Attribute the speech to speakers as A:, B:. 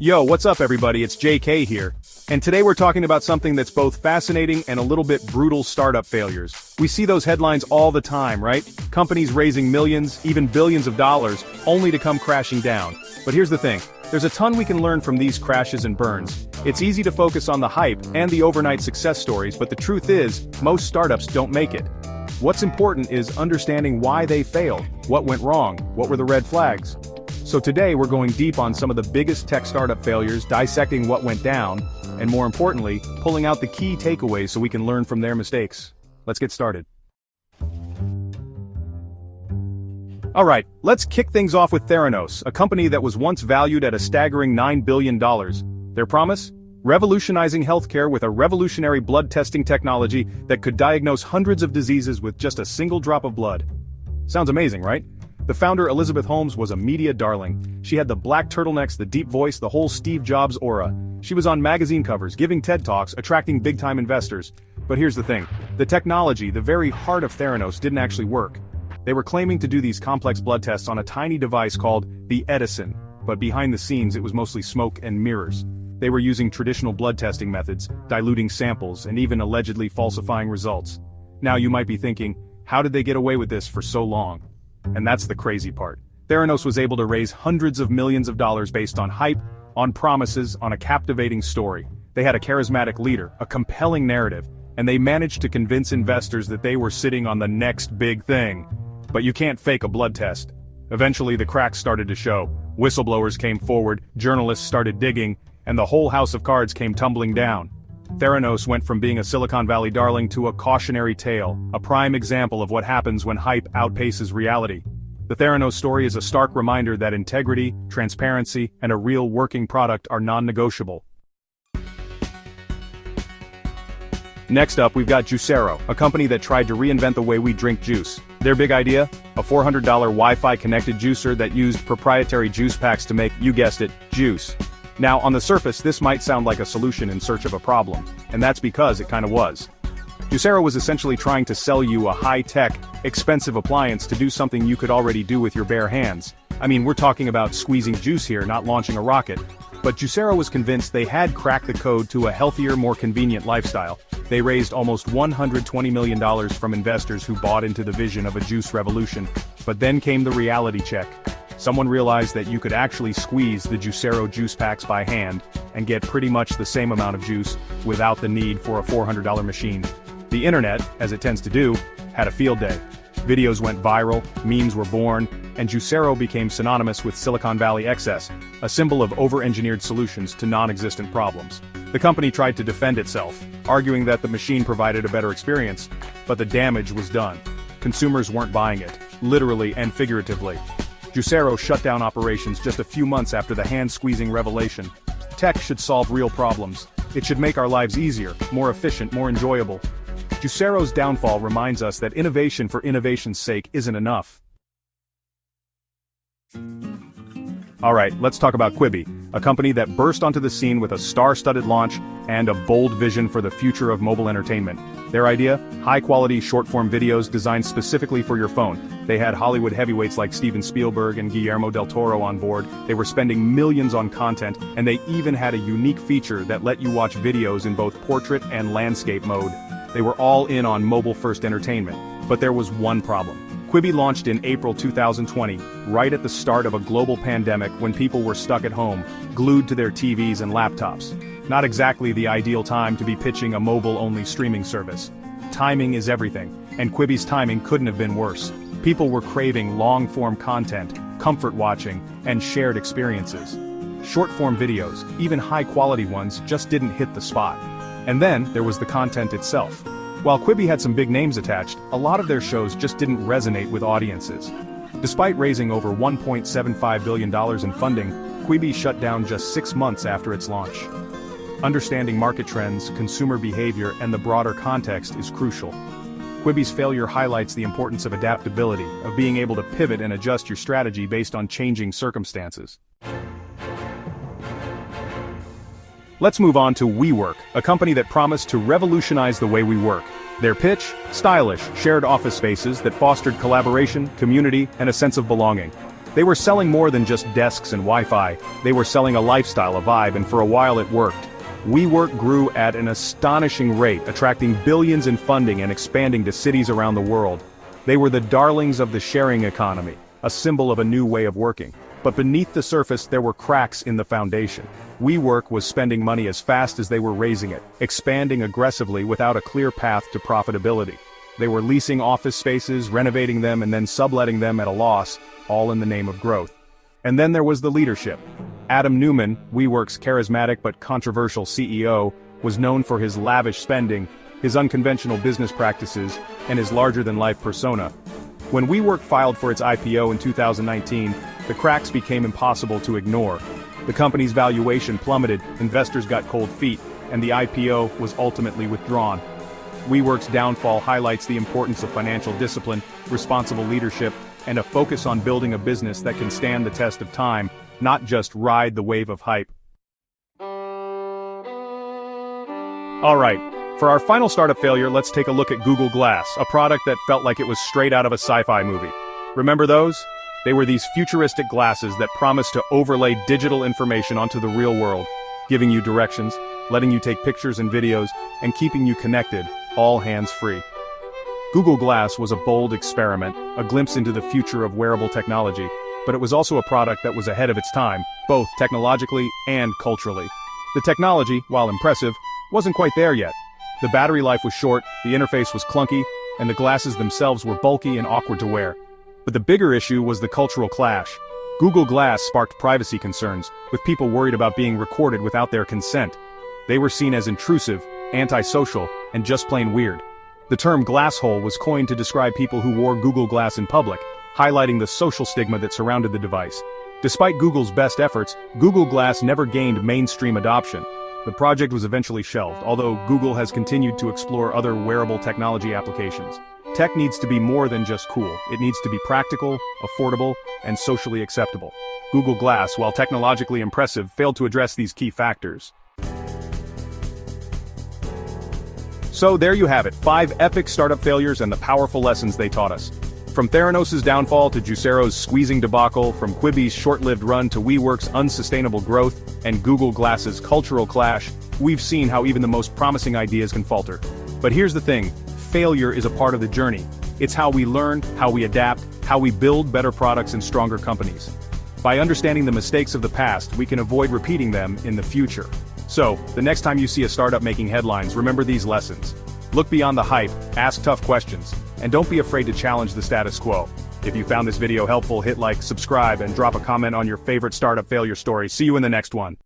A: Yo, what's up everybody, it's JK here. And today we're talking about something that's both fascinating and a little bit brutal: startup failures. We see those headlines all the time, right? Companies raising millions, even billions of dollars, only to come crashing down. But here's the thing, there's a ton we can learn from these crashes and burns. It's easy to focus on the hype and the overnight success stories, but the truth is, most startups don't make it. What's important is understanding why they failed, what went wrong, what were the red flags. So today we're going deep on some of the biggest tech startup failures, dissecting what went down, and more importantly, pulling out the key takeaways so we can learn from their mistakes. Let's get started. Alright, let's kick things off with Theranos, a company that was once valued at a staggering $9 billion. Their promise? Revolutionizing healthcare with a revolutionary blood testing technology that could diagnose hundreds of diseases with just a single drop of blood. Sounds amazing, right? The founder, Elizabeth Holmes, was a media darling. She had the black turtlenecks, the deep voice, the whole Steve Jobs aura. She was on magazine covers, giving TED Talks, attracting big-time investors. But here's the thing. The technology, the very heart of Theranos, didn't actually work. They were claiming to do these complex blood tests on a tiny device called the Edison, but behind the scenes it was mostly smoke and mirrors. They were using traditional blood testing methods, diluting samples, and even allegedly falsifying results. Now you might be thinking, how did they get away with this for so long? And that's the crazy part. Theranos was able to raise hundreds of millions of dollars based on hype, on promises, on a captivating story. They had a charismatic leader, a compelling narrative, and they managed to convince investors that they were sitting on the next big thing. But you can't fake a blood test. Eventually the cracks started to show. Whistleblowers came forward, journalists started digging, and the whole house of cards came tumbling down. Theranos went from being a Silicon Valley darling to a cautionary tale, a prime example of what happens when hype outpaces reality. The Theranos story is a stark reminder that integrity, transparency, and a real working product are non-negotiable. Next up, we've got Juicero, a company that tried to reinvent the way we drink juice. Their big idea? A $400 Wi-Fi connected juicer that used proprietary juice packs to make, you guessed it, juice. Now, on the surface, this might sound like a solution in search of a problem, and that's because it kinda was. Juicero was essentially trying to sell you a high-tech, expensive appliance to do something you could already do with your bare hands. I mean, we're talking about squeezing juice here, not launching a rocket. But Juicero was convinced they had cracked the code to a healthier, more convenient lifestyle. They raised almost $120 million from investors who bought into the vision of a juice revolution. But then came the reality check. Someone realized that you could actually squeeze the Juicero juice packs by hand and get pretty much the same amount of juice without the need for a $400 machine. The internet, as it tends to do, had a field day. Videos went viral, memes were born, and Juicero became synonymous with Silicon Valley excess, a symbol of over-engineered solutions to non-existent problems. The company tried to defend itself, arguing that the machine provided a better experience, but the damage was done. Consumers weren't buying it, literally and figuratively. Juicero shut down operations just a few months after the hand-squeezing revelation. Tech should solve real problems. It should make our lives easier, more efficient, more enjoyable. Juicero's downfall reminds us that innovation for innovation's sake isn't enough. Alright, let's talk about Quibi, a company that burst onto the scene with a star-studded launch and a bold vision for the future of mobile entertainment. Their idea? High-quality, short-form videos designed specifically for your phone. They had Hollywood heavyweights like Steven Spielberg and Guillermo del Toro on board. They were spending millions on content, and they even had a unique feature that let you watch videos in both portrait and landscape mode. They were all in on mobile-first entertainment. But there was one problem. Quibi launched in April 2020, right at the start of a global pandemic when people were stuck at home, glued to their TVs and laptops. Not exactly the ideal time to be pitching a mobile-only streaming service. Timing is everything, and Quibi's timing couldn't have been worse. People were craving long-form content, comfort watching, and shared experiences. Short-form videos, even high-quality ones, just didn't hit the spot. And then, there was the content itself. While Quibi had some big names attached, a lot of their shows just didn't resonate with audiences. Despite raising over $1.75 billion in funding, Quibi shut down just 6 months after its launch. Understanding market trends, consumer behavior, and the broader context is crucial. Quibi's failure highlights the importance of adaptability, of being able to pivot and adjust your strategy based on changing circumstances. Let's move on to WeWork, a company that promised to revolutionize the way we work. Their pitch? Stylish, shared office spaces that fostered collaboration, community, and a sense of belonging. They were selling more than just desks and Wi-Fi, they were selling a lifestyle, a vibe, and for a while it worked. WeWork grew at an astonishing rate, attracting billions in funding and expanding to cities around the world. They were the darlings of the sharing economy, a symbol of a new way of working. But beneath the surface there were cracks in the foundation. WeWork was spending money as fast as they were raising it, expanding aggressively without a clear path to profitability. They were leasing office spaces, renovating them, and then subletting them at a loss, all in the name of growth. And then there was the leadership. Adam Neumann, WeWork's charismatic but controversial CEO, was known for his lavish spending, his unconventional business practices, and his larger-than-life persona. When WeWork filed for its IPO in 2019, the cracks became impossible to ignore. The company's valuation plummeted, investors got cold feet, and the IPO was ultimately withdrawn. WeWork's downfall highlights the importance of financial discipline, responsible leadership, and a focus on building a business that can stand the test of time, not just ride the wave of hype. Alright, for our final startup failure, let's take a look at Google Glass, a product that felt like it was straight out of a sci-fi movie. Remember those? They were these futuristic glasses that promised to overlay digital information onto the real world, giving you directions, letting you take pictures and videos, and keeping you connected, all hands-free. Google Glass was a bold experiment, a glimpse into the future of wearable technology, but it was also a product that was ahead of its time, both technologically and culturally. The technology, while impressive, wasn't quite there yet. The battery life was short, the interface was clunky, and the glasses themselves were bulky and awkward to wear. But the bigger issue was the cultural clash. Google Glass sparked privacy concerns, with people worried about being recorded without their consent. They were seen as intrusive, antisocial, and just plain weird. The term glasshole was coined to describe people who wore Google Glass in public, highlighting the social stigma that surrounded the device. Despite Google's best efforts, Google Glass never gained mainstream adoption. The project was eventually shelved, although Google has continued to explore other wearable technology applications. Tech needs to be more than just cool. It needs to be practical, affordable, and socially acceptable. Google Glass, while technologically impressive, failed to address these key factors. So there you have it, 5 epic startup failures and the powerful lessons they taught us. From Theranos' downfall to Juicero's squeezing debacle, from Quibi's short-lived run to WeWork's unsustainable growth, and Google Glass's cultural clash, we've seen how even the most promising ideas can falter. But here's the thing, failure is a part of the journey. It's how we learn, how we adapt, how we build better products and stronger companies. By understanding the mistakes of the past, we can avoid repeating them in the future. So, the next time you see a startup making headlines, remember these lessons. Look beyond the hype, ask tough questions, and don't be afraid to challenge the status quo. If you found this video helpful, hit like, subscribe, and drop a comment on your favorite startup failure story. See you in the next one.